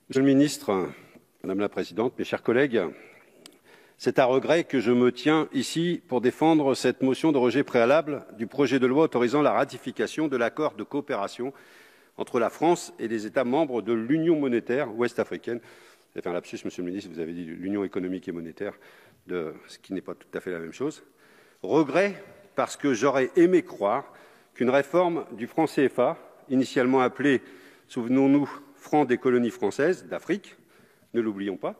Monsieur le ministre, Madame la Présidente, mes chers collègues, c'est à regret que je me tiens ici pour défendre cette motion de rejet préalable du projet de loi autorisant la ratification de l'accord de coopération entre la France et les États membres de l'Union monétaire ouest-africaine. Vous avez fait un lapsus, Monsieur le ministre, vous avez dit l'Union économique et monétaire, ce qui n'est pas tout à fait la même chose. Regret parce que j'aurais aimé croire qu'une réforme du franc CFA, initialement appelée, souvenons-nous, franc des colonies françaises d'Afrique, ne l'oublions pas,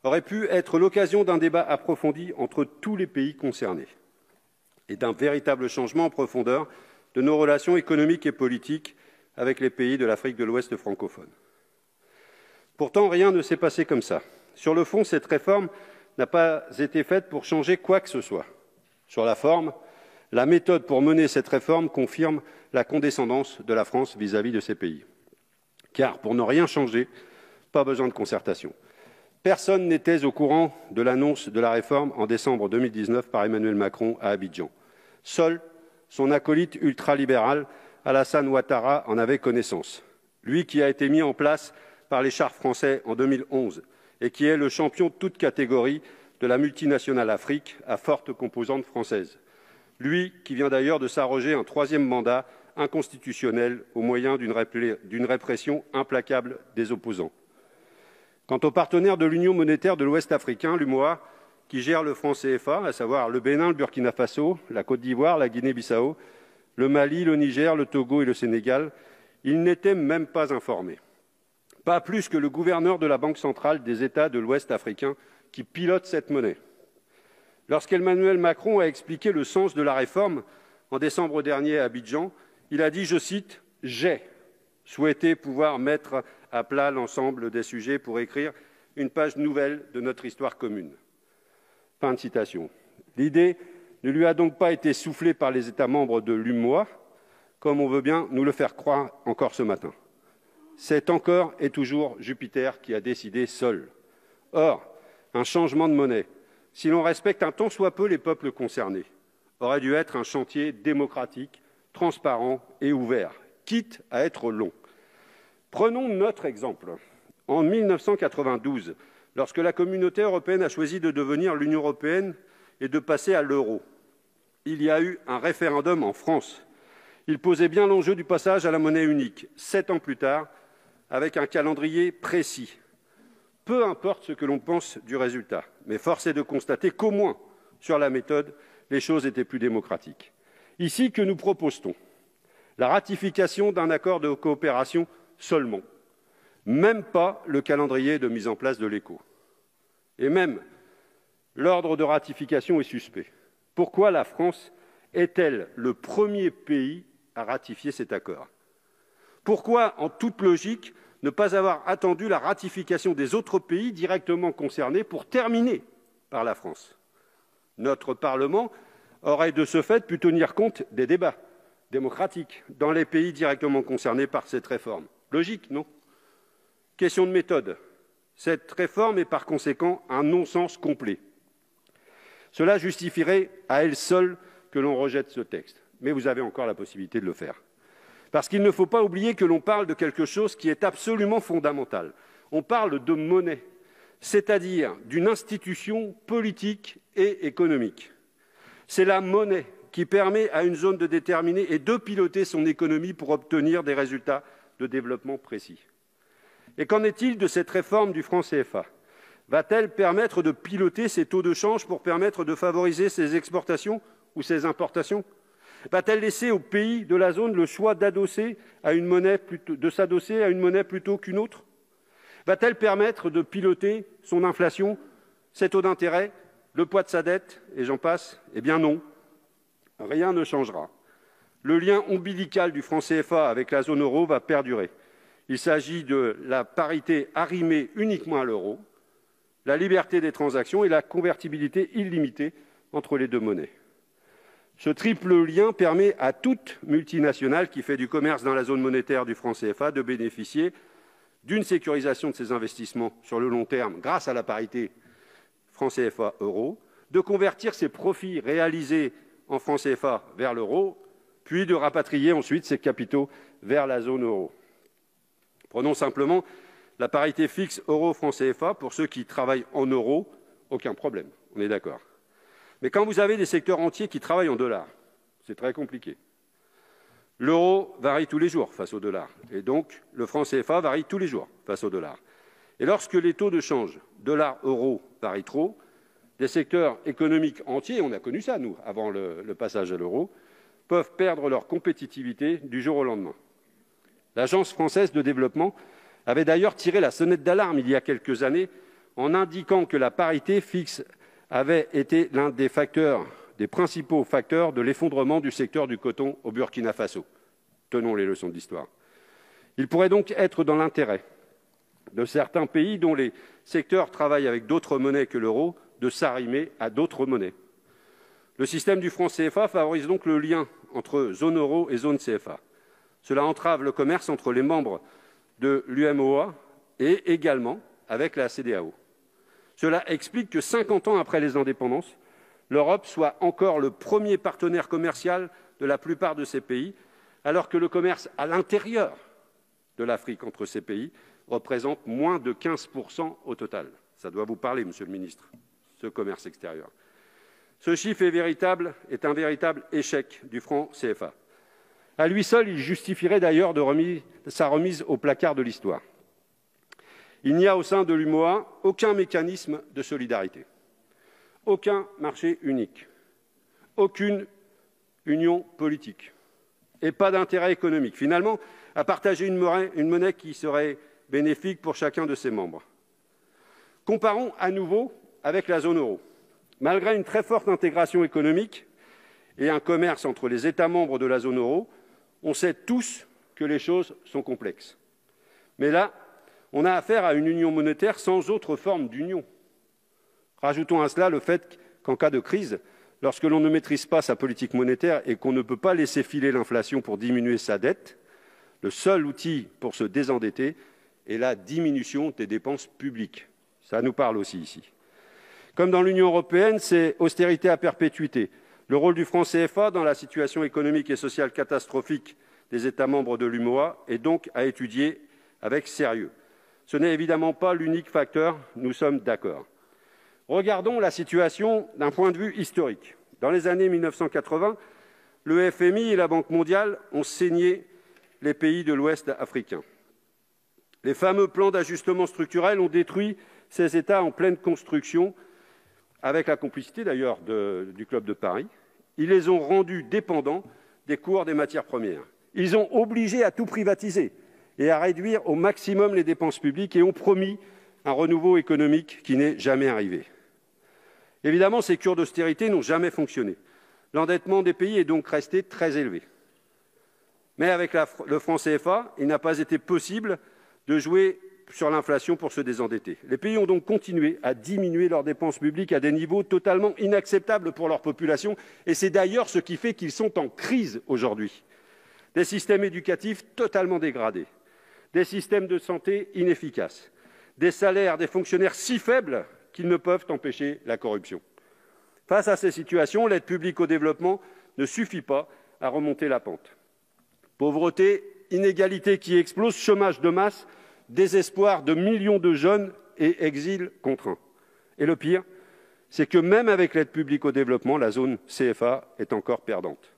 aurait pu être l'occasion d'un débat approfondi entre tous les pays concernés et d'un véritable changement en profondeur de nos relations économiques et politiques avec les pays de l'Afrique de l'Ouest francophone. Pourtant, rien ne s'est passé comme ça. Sur le fond, cette réforme n'a pas été faite pour changer quoi que ce soit. Sur la forme, la méthode pour mener cette réforme confirme la condescendance de la France vis-à-vis de ces pays. Car pour ne rien changer, pas besoin de concertation. Personne n'était au courant de l'annonce de la réforme en décembre 2019 par Emmanuel Macron à Abidjan. Seul son acolyte ultralibéral, Alassane Ouattara, en avait connaissance. Lui qui a été mis en place par les chars français en 2011 et qui est le champion de toute catégorie de la multinationale Afrique à forte composante française. Lui qui vient d'ailleurs de s'arroger un troisième mandat inconstitutionnel au moyen d'une répression implacable des opposants. Quant aux partenaires de l'Union monétaire de l'Ouest africain, l'UMOA, qui gère le franc CFA, à savoir le Bénin, le Burkina Faso, la Côte d'Ivoire, la Guinée-Bissau, le Mali, le Niger, le Togo et le Sénégal, ils n'étaient même pas informés. Pas plus que le gouverneur de la Banque centrale des États de l'Ouest africain qui pilote cette monnaie. Lorsqu'Emmanuel Macron a expliqué le sens de la réforme en décembre dernier à Abidjan, il a dit, je cite, « J'ai souhaité pouvoir mettre à plat l'ensemble des sujets pour écrire une page nouvelle de notre histoire commune. » Fin de citation. L'idée ne lui a donc pas été soufflée par les États membres de l'UMOA, comme on veut bien nous le faire croire encore ce matin. C'est encore et toujours Jupiter qui a décidé seul. Or, un changement de monnaie, si l'on respecte un tant soit peu les peuples concernés, aurait dû être un chantier démocratique, transparent et ouvert, quitte à être long. Prenons notre exemple. En 1992, lorsque la communauté européenne a choisi de devenir l'Union européenne et de passer à l'euro, il y a eu un référendum en France. Il posait bien l'enjeu du passage à la monnaie unique, 7 ans plus tard, avec un calendrier précis. Peu importe ce que l'on pense du résultat, mais force est de constater qu'au moins, sur la méthode, les choses étaient plus démocratiques. Ici, que nous propose-t-on? La ratification d'un accord de coopération seulement. Même pas le calendrier de mise en place de l'ECO. Et même, l'ordre de ratification est suspect. Pourquoi la France est-elle le premier pays à ratifier cet accord? Pourquoi, en toute logique, ne pas avoir attendu la ratification des autres pays directement concernés pour terminer par la France? Notre Parlement aurait de ce fait pu tenir compte des débats démocratiques dans les pays directement concernés par cette réforme. Logique, non? Question de méthode. Cette réforme est par conséquent un non-sens complet. Cela justifierait à elle seule que l'on rejette ce texte. Mais vous avez encore la possibilité de le faire. Parce qu'il ne faut pas oublier que l'on parle de quelque chose qui est absolument fondamental. On parle de monnaie, c'est-à-dire d'une institution politique et économique. C'est la monnaie qui permet à une zone de déterminer et de piloter son économie pour obtenir des résultats de développement précis. Et qu'en est-il de cette réforme du franc CFA? Va-t-elle permettre de piloter ces taux de change pour permettre de favoriser ses exportations ou ses importations? Va-t-elle laisser aux pays de la zone le choix de s'adosser à une monnaie plutôt qu'une autre? Va-t-elle permettre de piloter son inflation, ses taux d'intérêt, le poids de sa dette, et j'en passe? Eh bien non, rien ne changera. Le lien ombilical du franc CFA avec la zone euro va perdurer. Il s'agit de la parité arrimée uniquement à l'euro, la liberté des transactions et la convertibilité illimitée entre les deux monnaies. Ce triple lien permet à toute multinationale qui fait du commerce dans la zone monétaire du franc CFA de bénéficier d'une sécurisation de ses investissements sur le long terme grâce à la parité franc CFA euro, de convertir ses profits réalisés en franc CFA vers l'euro, puis de rapatrier ensuite ses capitaux vers la zone euro. Prenons simplement La parité fixe euro-franc CFA, pour ceux qui travaillent en euros, aucun problème, on est d'accord. Mais quand vous avez des secteurs entiers qui travaillent en dollars, c'est très compliqué. L'euro varie tous les jours face au dollar, et donc le franc CFA varie tous les jours face au dollar. Et lorsque les taux de change dollar-euro varient trop, des secteurs économiques entiers, on a connu ça, nous, avant le passage à l'euro, peuvent perdre leur compétitivité du jour au lendemain. L'Agence française de développement avait d'ailleurs tiré la sonnette d'alarme il y a quelques années en indiquant que la parité fixe avait été l'un des principaux facteurs de l'effondrement du secteur du coton au Burkina Faso. Tenons les leçons de l'histoire. Il pourrait donc être dans l'intérêt de certains pays dont les secteurs travaillent avec d'autres monnaies que l'euro de s'arrimer à d'autres monnaies. Le système du franc CFA favorise donc le lien entre zone euro et zone CFA. Cela entrave le commerce entre les membres de l'UMOA et également avec la CEDEAO. Cela explique que 50 ans après les indépendances, l'Europe soit encore le premier partenaire commercial de la plupart de ces pays, alors que le commerce à l'intérieur de l'Afrique entre ces pays représente moins de 15% au total. Ça doit vous parler, Monsieur le Ministre, ce commerce extérieur. Ce chiffre est un véritable échec du franc CFA. À lui seul, il justifierait d'ailleurs sa remise au placard de l'histoire. Il n'y a au sein de l'UMOA aucun mécanisme de solidarité, aucun marché unique, aucune union politique et pas d'intérêt économique, finalement, à partager une monnaie qui serait bénéfique pour chacun de ses membres. Comparons à nouveau avec la zone euro. Malgré une très forte intégration économique et un commerce entre les États membres de la zone euro, on sait tous que les choses sont complexes. Mais là, on a affaire à une union monétaire sans autre forme d'union. Rajoutons à cela le fait qu'en cas de crise, lorsque l'on ne maîtrise pas sa politique monétaire et qu'on ne peut pas laisser filer l'inflation pour diminuer sa dette, le seul outil pour se désendetter est la diminution des dépenses publiques. Ça nous parle aussi ici. Comme dans l'Union européenne, c'est austérité à perpétuité. Le rôle du franc CFA dans la situation économique et sociale catastrophique des États membres de l'UMOA est donc à étudier avec sérieux. Ce n'est évidemment pas l'unique facteur, nous sommes d'accord. Regardons la situation d'un point de vue historique. Dans les années 1980, le FMI et la Banque mondiale ont saigné les pays de l'Ouest africain. Les fameux plans d'ajustement structurel ont détruit ces États en pleine construction, avec la complicité d'ailleurs du Club de Paris. Ils les ont rendus dépendants des cours des matières premières. Ils ont obligé à tout privatiser et à réduire au maximum les dépenses publiques et ont promis un renouveau économique qui n'est jamais arrivé. Évidemment, ces cures d'austérité n'ont jamais fonctionné. L'endettement des pays est donc resté très élevé. Mais avec le franc CFA, il n'a pas été possible de jouer sur l'inflation pour se désendetter. Les pays ont donc continué à diminuer leurs dépenses publiques à des niveaux totalement inacceptables pour leur population, et c'est d'ailleurs ce qui fait qu'ils sont en crise aujourd'hui. Des systèmes éducatifs totalement dégradés, des systèmes de santé inefficaces, des salaires des fonctionnaires si faibles qu'ils ne peuvent empêcher la corruption. Face à ces situations, l'aide publique au développement ne suffit pas à remonter la pente. Pauvreté, inégalités qui explosent, chômage de masse, désespoir de millions de jeunes et exil contraint. Et le pire, c'est que même avec l'aide publique au développement, la zone CFA est encore perdante.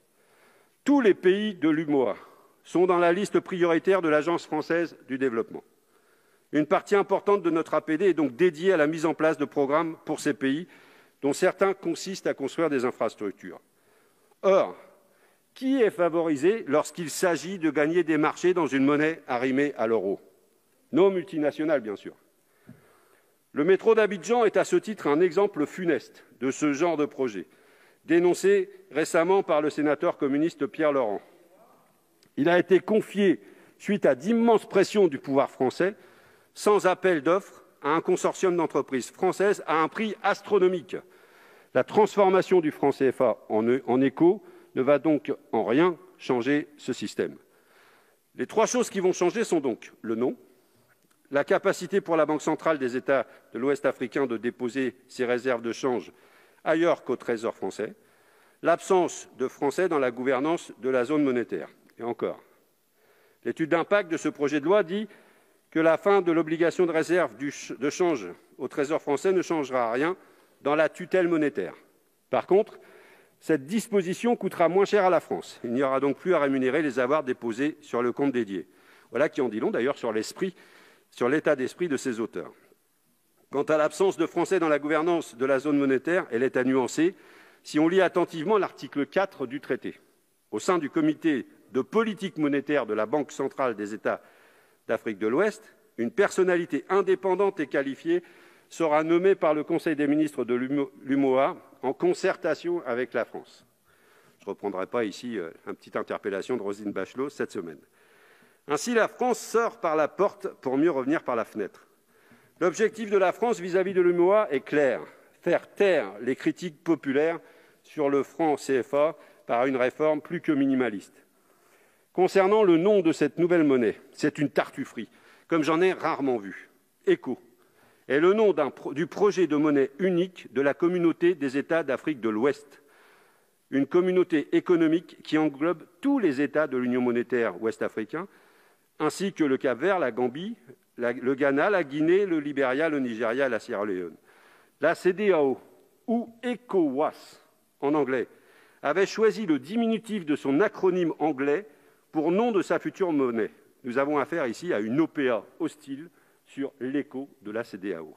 Tous les pays de l'UMOA sont dans la liste prioritaire de l'Agence française du développement. Une partie importante de notre APD est donc dédiée à la mise en place de programmes pour ces pays, dont certains consistent à construire des infrastructures. Or, qui est favorisé lorsqu'il s'agit de gagner des marchés dans une monnaie arrimée à l'euro ? Nos multinationales, bien sûr. Le métro d'Abidjan est à ce titre un exemple funeste de ce genre de projet, dénoncé récemment par le sénateur communiste Pierre Laurent. Il a été confié, suite à d'immenses pressions du pouvoir français, sans appel d'offres, à un consortium d'entreprises françaises à un prix astronomique. La transformation du franc CFA en éco ne va donc en rien changer ce système. Les trois choses qui vont changer sont donc le nom, la capacité pour la Banque centrale des États de l'Ouest africain de déposer ses réserves de change ailleurs qu'au Trésor français, l'absence de Français dans la gouvernance de la zone monétaire. Et encore, l'étude d'impact de ce projet de loi dit que la fin de l'obligation de réserve de change au Trésor français ne changera rien dans la tutelle monétaire. Par contre, cette disposition coûtera moins cher à la France. Il n'y aura donc plus à rémunérer les avoirs déposés sur le compte dédié. Voilà qui en dit long d'ailleurs sur l'état d'esprit de ses auteurs. Quant à l'absence de Français dans la gouvernance de la zone monétaire, elle est à nuancer si on lit attentivement l'article 4 du traité. Au sein du comité de politique monétaire de la Banque centrale des États d'Afrique de l'Ouest, une personnalité indépendante et qualifiée sera nommée par le Conseil des ministres de l'UMOA en concertation avec la France. Je ne reprendrai pas ici une petite interpellation de Roselyne Bachelot cette semaine. Ainsi, la France sort par la porte pour mieux revenir par la fenêtre. L'objectif de la France vis-à-vis de l'UMOA est clair, faire taire les critiques populaires sur le franc CFA par une réforme plus que minimaliste. Concernant le nom de cette nouvelle monnaie, c'est une tartufferie, comme j'en ai rarement vu. ECO est le nom du projet de monnaie unique de la communauté des États d'Afrique de l'Ouest, une communauté économique qui englobe tous les États de l'Union monétaire ouest-africain, ainsi que le Cap-Vert, la Gambie, le Ghana, la Guinée, le Libéria, le Nigeria et la Sierra Leone. La CEDEAO, ou ECOWAS en anglais, avait choisi le diminutif de son acronyme anglais pour nom de sa future monnaie. Nous avons affaire ici à une OPA hostile sur l'écho de la CEDEAO.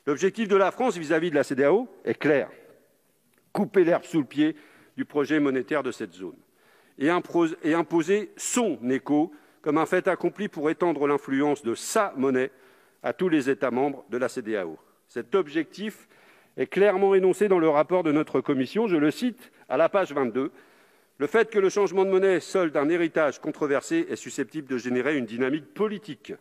L'objectif de la France vis-à-vis de la CEDEAO est clair. Couper l'herbe sous le pied du projet monétaire de cette zone et imposer son écho comme un fait accompli pour étendre l'influence de sa monnaie à tous les États membres de la CEDEAO. Cet objectif est clairement énoncé dans le rapport de notre commission. Je le cite à la page 22. « Le fait que le changement de monnaie, seul d'un héritage controversé, est susceptible de générer une dynamique politique. »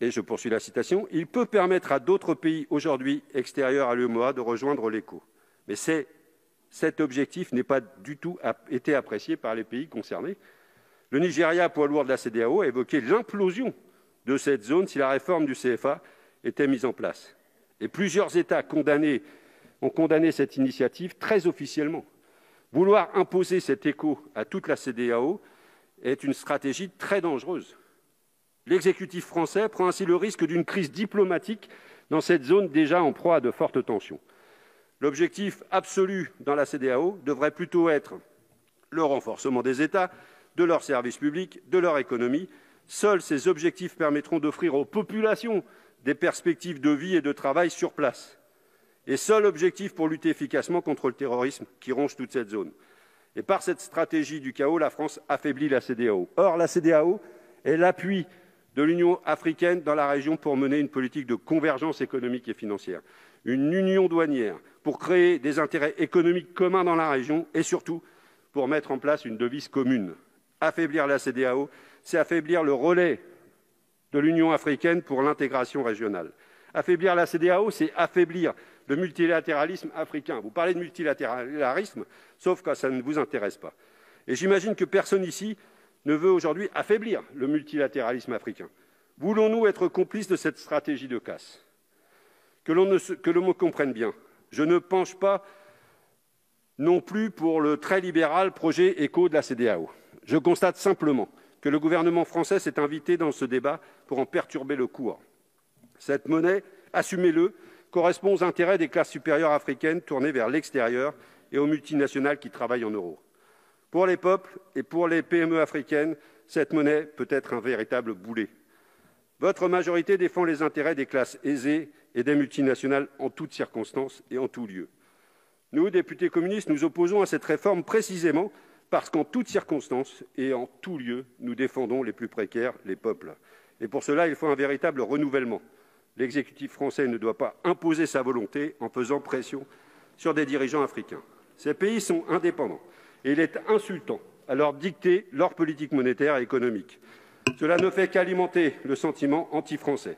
Et je poursuis la citation. « Il peut permettre à d'autres pays aujourd'hui extérieurs à l'UMOA de rejoindre l'ECO. » Mais cet objectif n'est pas du tout été apprécié par les pays concernés. Le Nigeria, poids lourd de la CEDEAO, a évoqué l'implosion de cette zone si la réforme du CFA était mise en place. Et plusieurs États ont condamné cette initiative très officiellement. Vouloir imposer cet écho à toute la CEDEAO est une stratégie très dangereuse. L'exécutif français prend ainsi le risque d'une crise diplomatique dans cette zone déjà en proie à de fortes tensions. L'objectif absolu dans la CEDEAO devrait plutôt être le renforcement des États, de leurs services publics, de leur économie. Seuls ces objectifs permettront d'offrir aux populations des perspectives de vie et de travail sur place. Et seul objectif pour lutter efficacement contre le terrorisme qui ronge toute cette zone. Et par cette stratégie du chaos, la France affaiblit la CEDEAO. Or, la CEDEAO est l'appui de l'Union africaine dans la région pour mener une politique de convergence économique et financière, une union douanière pour créer des intérêts économiques communs dans la région et surtout pour mettre en place une devise commune. Affaiblir la CEDEAO, c'est affaiblir le relais de l'Union africaine pour l'intégration régionale. Affaiblir la CEDEAO, c'est affaiblir le multilatéralisme africain. Vous parlez de multilatéralisme, sauf quand ça ne vous intéresse pas. Et j'imagine que personne ici ne veut aujourd'hui affaiblir le multilatéralisme africain. Voulons-nous être complices de cette stratégie de casse ? Que l'on me comprenne bien, je ne penche pas non plus pour le très libéral projet ECO de la CEDEAO. Je constate simplement que le gouvernement français s'est invité dans ce débat pour en perturber le cours. Cette monnaie, assumez-le, correspond aux intérêts des classes supérieures africaines tournées vers l'extérieur et aux multinationales qui travaillent en euros. Pour les peuples et pour les PME africaines, cette monnaie peut être un véritable boulet. Votre majorité défend les intérêts des classes aisées et des multinationales en toutes circonstances et en tout lieu. Nous, députés communistes, nous opposons à cette réforme précisément parce qu'en toutes circonstances et en tout lieu, nous défendons les plus précaires, les peuples. Et pour cela, il faut un véritable renouvellement. L'exécutif français ne doit pas imposer sa volonté en faisant pression sur des dirigeants africains. Ces pays sont indépendants et il est insultant à leur dicter leur politique monétaire et économique. Cela ne fait qu'alimenter le sentiment anti-français.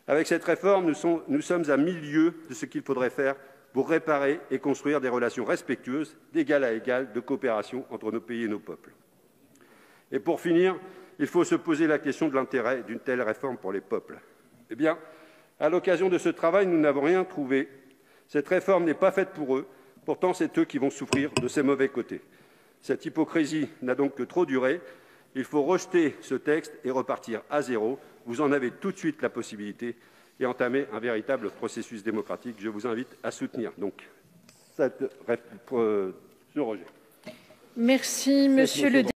Avec cette réforme, nous sommes à 1000 lieues de ce qu'il faudrait faire pour réparer et construire des relations respectueuses, d'égal à égal, de coopération entre nos pays et nos peuples. Et pour finir, il faut se poser la question de l'intérêt d'une telle réforme pour les peuples. Eh bien, à l'occasion de ce travail, nous n'avons rien trouvé. Cette réforme n'est pas faite pour eux. Pourtant, c'est eux qui vont souffrir de ces mauvais côtés. Cette hypocrisie n'a donc que trop duré Il faut rejeter ce texte et repartir à zéro. Vous en avez tout de suite la possibilité et entamer un véritable processus démocratique. Je vous invite à soutenir donc ce rejet. Merci, Monsieur le